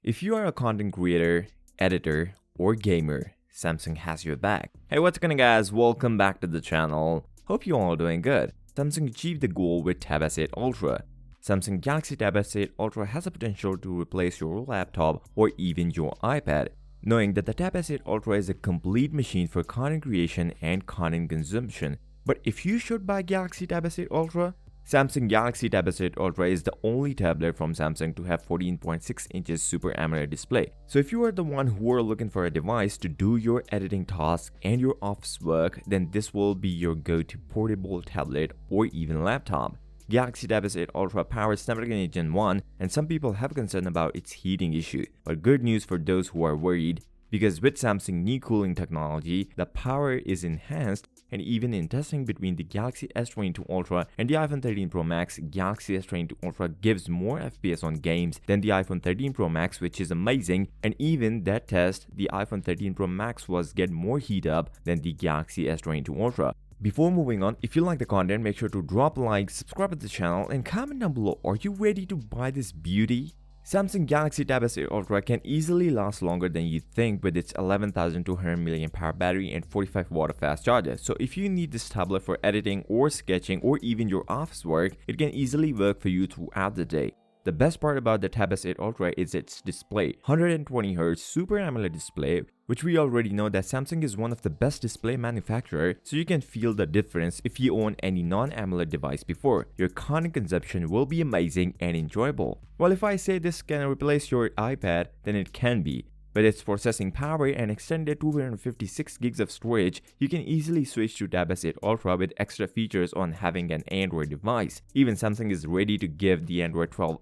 If you are a content creator, editor, or gamer, Samsung has your back. Hey, what's going on guys? Welcome back to the channel. Hope you all are doing good. Samsung achieved the goal with Tab S8 Ultra. Samsung Galaxy Tab S8 Ultra has the potential to replace your laptop or even your iPad. Knowing that the Tab S8 Ultra is a complete machine for content creation and content consumption. But if you should buy Galaxy Tab S8 Ultra, Samsung Galaxy Tab S8 Ultra is the only tablet from Samsung to have 14.6 inches Super AMOLED display. So if you are the one who are looking for a device to do your editing tasks and your office work, then this will be your go-to portable tablet or even laptop. Galaxy Tab S8 Ultra powers Snapdragon 8 Gen 1, and some people have concern about its heating issue. But good news for those who are worried, because with Samsung new cooling technology, the power is enhanced, and even in testing between the Galaxy S22 Ultra and the iPhone 13 Pro Max, Galaxy S22 Ultra gives more FPS on games than the iPhone 13 Pro Max, which is amazing. And even that test, the iPhone 13 Pro Max was get more heat up than the Galaxy S22 Ultra. Before moving on, if you like the content, make sure to drop a like, subscribe to the channel, and comment down below, are you ready to buy this beauty? Samsung Galaxy Tab S8 Ultra can easily last longer than you think with its 11,200 mAh battery and 45 watt fast charger. So if you need this tablet for editing or sketching or even your office work, it can easily work for you throughout the day. The best part about the Tab S8 Ultra is its display, 120Hz Super AMOLED display, which we already know that Samsung is one of the best display manufacturer, so you can feel the difference if you own any non-AMOLED device before. Your content consumption will be amazing and enjoyable. Well, if I say this can replace your iPad, then it can be. With its processing power and extended 256 gigs of storage, you can easily switch to Tab S8 Ultra with extra features on having an Android device. Even Samsung is ready to give the Android 12L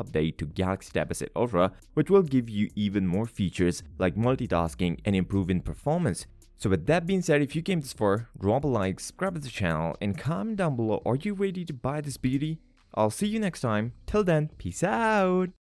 update to Galaxy Tab S8 Ultra, which will give you even more features like multitasking and improving performance. So with that being said, if you came this far, drop a like, subscribe to the channel, and comment down below, are you ready to buy this beauty? I'll see you next time. Till then, peace out!